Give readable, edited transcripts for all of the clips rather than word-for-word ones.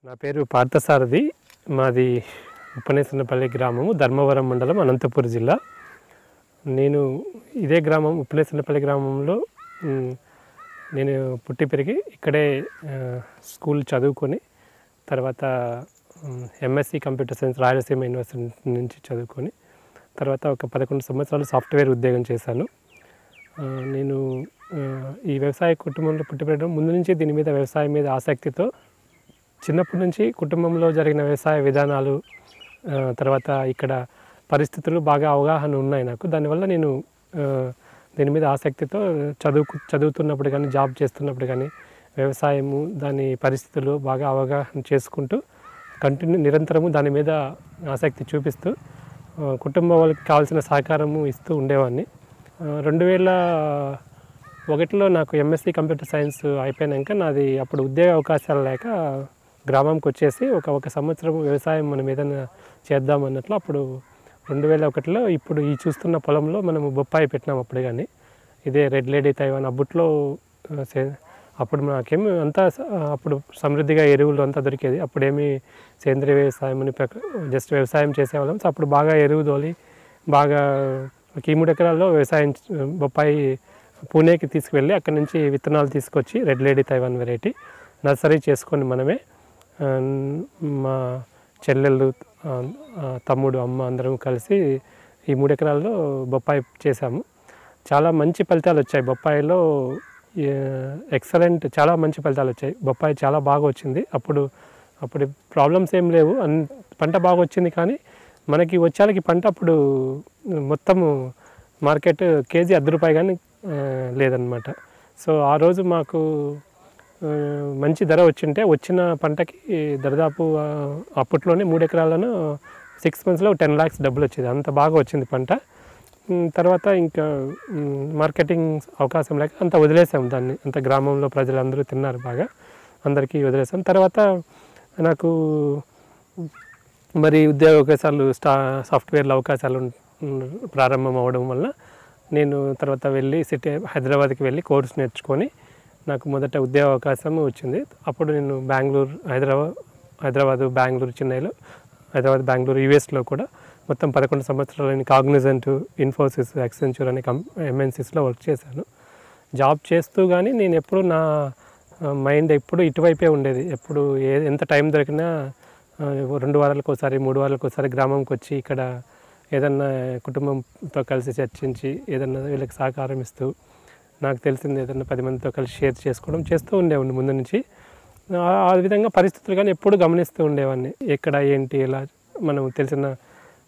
నా పేరు పార్థసారథి. మాది ఉప్పనేసన్నపల్లి గ్రామము, ధర్మవరం మండలం, అనంతపురం జిల్లా. నేను ఇదే గ్రామం ఉప్పనేసన్నపల్లి గ్రామంలో నేను పుట్టి పెరిగి ఇక్కడే స్కూల్ చదువుకొని తర్వాత MSc computer science Rayalaseema university నుంచి చదువుకొని తర్వాత ఒక 11 సంవత్సరాలు సాఫ్ట్వేర్ ఉద్యోగం చేశాను. నేను ఈ వ్యవసాయ కుటుంబంలో పుట్టి పెరగడం ముందు నుంచి దీని మీద వ్యవసాయం మీద ఆసక్తితో చిన్నప్పటి నుంచి కుటుంబంలో జరిగిన వ్యవసాయ విధానాలు తర్వాత ఇక్కడ పరిస్థితులు బాగా అవగాహన ఉన్నాయి నాకు. దానివల్ల నేను దీని మీద ఆసక్తితో చదువుతున్నప్పుడు కానీ జాబ్ చేస్తున్నప్పుడు కానీ వ్యవసాయము దాని పరిస్థితులు బాగా అవగాహన చేసుకుంటూ నిరంతరము దాని మీద ఆసక్తి చూపిస్తూ కుటుంబం వాళ్ళకి కావాల్సిన సహకారము ఇస్తూ ఉండేవాడిని. 2001లో నాకు ఎంఎస్సి కంప్యూటర్ సైన్స్ అయిపోయాక నాది అప్పుడు ఉద్యోగ అవకాశాలు లేక గ్రామంకి వచ్చేసి ఒక సంవత్సరం వ్యవసాయం మనం ఏదైనా చేద్దామన్నట్లు అప్పుడు 2001లో ఇప్పుడు ఈ చూస్తున్న పొలంలో మనము బొప్పాయి పెట్టినాం. అప్పుడు కానీ ఇదే రెడ్ లేడీ తైవాన్ అప్పుడు నాకేమి అంతా అప్పుడు సమృద్ధిగా ఎరువులు అంతా దొరికేది. అప్పుడేమి సేంద్రీయ వ్యవసాయం అని జస్ట్ వ్యవసాయం చేసేవాళ్ళం. సో అప్పుడు బాగా ఎరువు తోలి బాగా 3 ఎకరాల్లో వ్యవసాయం బొప్పాయి పూణేకి తీసుకువెళ్ళి అక్కడి నుంచి విత్తనాలు తీసుకొచ్చి red lady Taiwan variety nursery చేసుకొని మనమే మా చెల్లెళ్ళు తమ్ముడు అమ్మ అందరం కలిసి ఈ 3 ఎకరాల్లో బొప్పాయి చేశాము. చాలా మంచి ఫలితాలు వచ్చాయి. బొప్పాయిలో ఎక్సలెంట్ చాలా మంచి ఫలితాలు వచ్చాయి. బొప్పాయి చాలా బాగా వచ్చింది. అప్పుడు ప్రాబ్లమ్స్ ఏం లేవు, పంట బాగా వచ్చింది. కానీ మనకి వచ్చాలకి పంట అప్పుడు మొత్తము మార్కెట్ కేజీ ₹10 కానీ లేదనమాట. సో ఆ రోజు మాకు మంచి ధర వచ్చింటే వచ్చిన పంటకి దాదాపు అప్పట్లోనే 3 ఎకరాలను 6 monthsలో 10 lakhs డబ్బులు వచ్చేది. అంత బాగా వచ్చింది పంట. తర్వాత ఇంకా మార్కెటింగ్ అవకాశం లేక అంత వదిలేసాం దాన్ని. అంత గ్రామంలో ప్రజలందరూ తిన్నారు బాగా, అందరికీ వదిలేసాం. తర్వాత నాకు మరి ఉద్యోగ అవకాశాలు సాఫ్ట్వేర్లో అవకాశాలు ప్రారంభం అవడం వల్ల నేను తర్వాత వెళ్ళి హైదరాబాద్కి వెళ్ళి కోర్స్ నేర్చుకొని నాకు మొదట ఉద్యోగ అవకాశం వచ్చింది. అప్పుడు నేను హైదరాబాదు, బెంగళూరు, చెన్నైలో బెంగళూరు, యూఎస్లో కూడా మొత్తం 11 సంవత్సరాలు కాగ్నిజెంట్, ఇన్ఫోసిస్, యాక్సెంచర్ అనే ఎంఎన్సీస్లో వర్క్ చేశాను. జాబ్ చేస్తూ కానీ నేను ఎప్పుడు నా మైండ్ ఎప్పుడు ఇటువైపే ఉండేది. ఎప్పుడు ఎంత టైం దొరికినా 2 వారాలకు ఒకసారి 3 వారాలకు ఒకసారి గ్రామంకి వచ్చి ఇక్కడ ఏదన్నా కుటుంబంతో కలిసి చర్చించి ఏదన్నా వీళ్ళకి సహకారం ఇస్తూ నాకు తెలిసింది ఏదన్నా 10 మందితో కలిసి షేర్ చేసుకోవడం చేస్తూ ఉండేవాడిని ముందు నుంచి. ఆ విధంగా పరిస్థితులు కానీ ఎప్పుడు గమనిస్తూ ఉండేవాడిని. ఎక్కడ ఏంటి ఎలా మనం తెలిసిన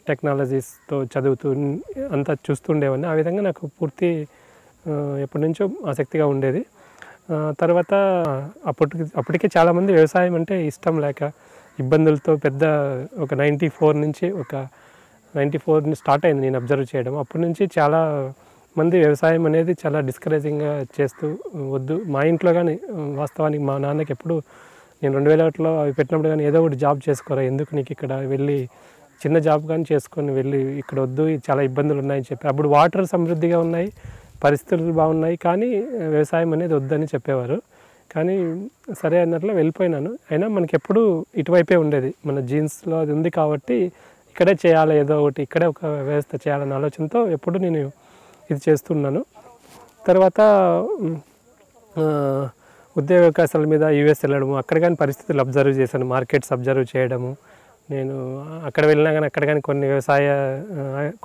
టెక్నాలజీస్తో చదువుతూ అంతా చూస్తూ ఉండేవాడిని. ఆ విధంగా నాకు పూర్తి ఎప్పటి నుంచో ఆసక్తిగా ఉండేది. తర్వాత అప్పటికే చాలామంది వ్యవసాయం అంటే ఇష్టం లేక ఇబ్బందులతో ఒక 94 స్టార్ట్ అయింది నేను అబ్జర్వ్ చేయడం. అప్పటి నుంచి చాలా మంది వ్యవసాయం అనేది చాలా డిస్కరేజింగ్గా చేస్తూ వద్దు. మా ఇంట్లో కానీ వాస్తవానికి మా నాన్నకి ఎప్పుడు నేను 2001లో అవి పెట్టినప్పుడు కానీ ఏదో ఒకటి జాబ్ చేసుకోరా, ఎందుకు నీకు ఇక్కడ వెళ్ళి చిన్న జాబ్ కానీ చేసుకొని వెళ్ళి ఇక్కడ వద్దు, చాలా ఇబ్బందులు ఉన్నాయని చెప్పి. అప్పుడు వాటర్ సమృద్ధిగా ఉన్నాయి, పరిస్థితులు బాగున్నాయి, కానీ వ్యవసాయం అనేది వద్దని చెప్పేవారు. కానీ సరే అన్నట్లు వెళ్ళిపోయినాను. అయినా మనకి ఎప్పుడు ఇటువైపే ఉండేది, మన జీన్స్లో అది ఉంది కాబట్టి ఇక్కడే చేయాలి, ఏదో ఒకటి ఇక్కడే ఒక వ్యవస్థ చేయాలన్న ఆలోచనతో ఎప్పుడు నేను ఇది చేస్తున్నాను. తర్వాత ఉద్యోగ అవకాశాల మీద యూఎస్ వెళ్ళడము, అక్కడ కానీ పరిస్థితులు అబ్జర్వ్ చేశాను, మార్కెట్స్ అబ్జర్వ్ చేయడము. నేను అక్కడ వెళ్ళినా కానీ అక్కడ కానీ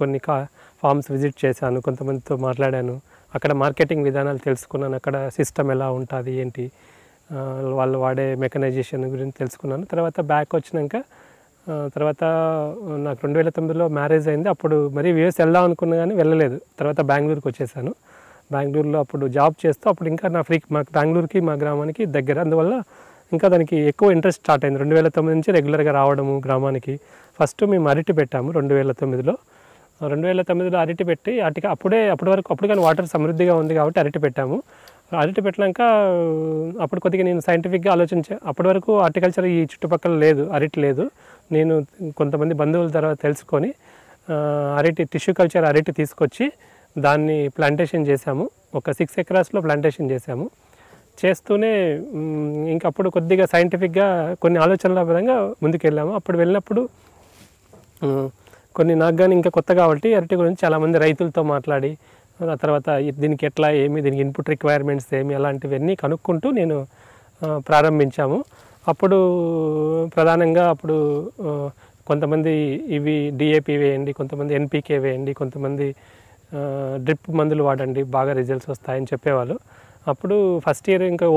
కొన్ని ఫార్మ్స్ విజిట్ చేశాను, కొంతమందితో మాట్లాడాను, అక్కడ మార్కెటింగ్ విధానాలు తెలుసుకున్నాను, అక్కడ సిస్టమ్ ఎలా ఉంటుంది ఏంటి, వాళ్ళు వాడే మెకనైజేషన్ గురించి తెలుసుకున్నాను. తర్వాత బ్యాక్ వచ్చినాక తర్వాత నాకు 2009లో మ్యారేజ్ అయింది. అప్పుడు మరి యూఎస్ వెళ్దాం అనుకున్నా కానీ వెళ్ళలేదు. తర్వాత బెంగళూరుకి వచ్చేసాను. బెంగళూరులో అప్పుడు జాబ్ చేస్తూ అప్పుడు ఇంకా మాకు బెంగళూరుకి మా గ్రామానికి దగ్గర, అందువల్ల ఇంకా దానికి ఎక్కువ ఇంట్రెస్ట్ స్టార్ట్ అయింది. 2009 నుంచి రెగ్యులర్గా రావడము గ్రామానికి. ఫస్ట్ మేము అరటి పెట్టాము 2009లో. 2009లో అరటి పెట్టి అప్పటి కానీ వాటర్ సమృద్ధిగా ఉంది కాబట్టి అరటి పెట్టాము. అరటి పెట్టినాక అప్పుడు కొద్దిగా నేను సైంటిఫిక్గా అప్పటి వరకు హార్టికల్చర్ ఈ చుట్టుపక్కల లేదు, అరటి లేదు. నేను కొంతమంది బంధువుల తర్వాత తెలుసుకొని టిష్యూ కల్చర్ అరటి తీసుకొచ్చి దాన్ని ప్లాంటేషన్ చేశాము. ఒక 6 acresలో ప్లాంటేషన్ చేశాము. చేస్తూనే ఇంకప్పుడు కొద్దిగా సైంటిఫిక్గా కొన్ని ఆలోచనల విధంగా ముందుకెళ్ళాము. అప్పుడు వెళ్ళినప్పుడు కొన్ని నాకు కానీ ఇంకా కొత్త కాబట్టి అరటి గురించి చాలామంది రైతులతో మాట్లాడి ఆ తర్వాత దీనికి ఎట్లా ఏమి దీనికి ఇన్పుట్ రిక్వైర్మెంట్స్ ఏమి అలాంటివన్నీ కనుక్కుంటూ నేను ప్రారంభించాము. అప్పుడు ప్రధానంగా కొంతమంది ఇవి డిఏపి వేయండి, కొంతమంది ఎన్పికే వేయండి, కొంతమంది డ్రిప్ మందులు వాడండి బాగా రిజల్ట్స్ వస్తాయని చెప్పేవాళ్ళు. అప్పుడు ఫస్ట్ ఇయర్ ఇంకా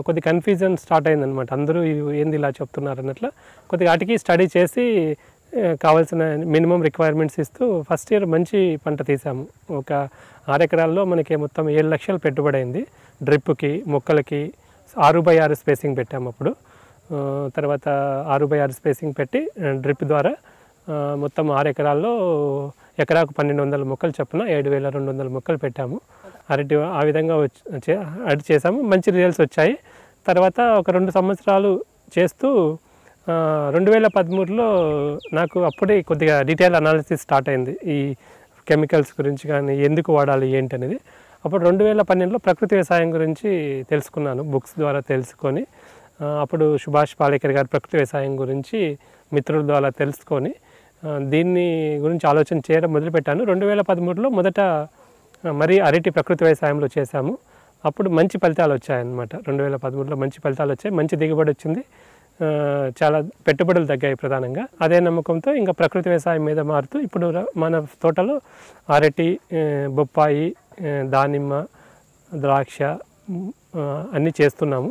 కొద్ది కన్ఫ్యూజన్ స్టార్ట్ అయిందనమాట. అందరూ ఏంది ఇలా చెప్తున్నారు అన్నట్లు కొద్దిగా వాటికి స్టడీ చేసి కావాల్సిన మినిమం రిక్వైర్మెంట్స్ ఇస్తూ ఫస్ట్ ఇయర్ మంచి పంట తీసాము. ఒక 6 ఎకరాల్లో మనకి మొత్తం 7 లక్షలు పెట్టుబడి అయింది. డ్రిప్కి మొక్కలకి 6x6 స్పేసింగ్ పెట్టాము. అప్పుడు తర్వాత 6x6 స్పేసింగ్ పెట్టి డ్రిప్ ద్వారా మొత్తం 6 ఎకరాల్లో ఎకరాకు 1200 మొక్కలు చొప్పున 7200 మొక్కలు పెట్టాము. అరటి ఆ విధంగా అరటి చేసాము, మంచి రిజల్ట్స్ వచ్చాయి. తర్వాత ఒక 2 సంవత్సరాలు చేస్తూ 2013లో నాకు అప్పుడే కొద్దిగా డీటెయిల్ అనాలిసిస్ స్టార్ట్ అయింది. ఈ కెమికల్స్ గురించి కానీ ఎందుకు వాడాలి ఏంటి అనేది. అప్పుడు 2012లో ప్రకృతి వ్యవసాయం గురించి తెలుసుకున్నాను, బుక్స్ ద్వారా తెలుసుకొని. అప్పుడు సుభాష్ పాలేకర్ గారి ప్రకృతి వ్యవసాయం గురించి మిత్రుల ద్వారా తెలుసుకొని దీన్ని గురించి ఆలోచన చేయడం మొదలుపెట్టాను. 2013లో మొదట మరి అరటి ప్రకృతి వ్యవసాయంలో చేశాము. అప్పుడు మంచి ఫలితాలు వచ్చాయన్నమాట. 2013లో మంచి ఫలితాలు వచ్చాయి, మంచి దిగుబడి వచ్చింది, చాలా పెట్టుబడులు తగ్గాయి ప్రధానంగా. అదే నమ్మకంతో ఇంకా ప్రకృతి వ్యవసాయం మీద మారుతూ ఇప్పుడు మన తోటలో అరటి, బొప్పాయి, దానిమ్మ, ద్రాక్ష అన్నీ చేస్తున్నాము.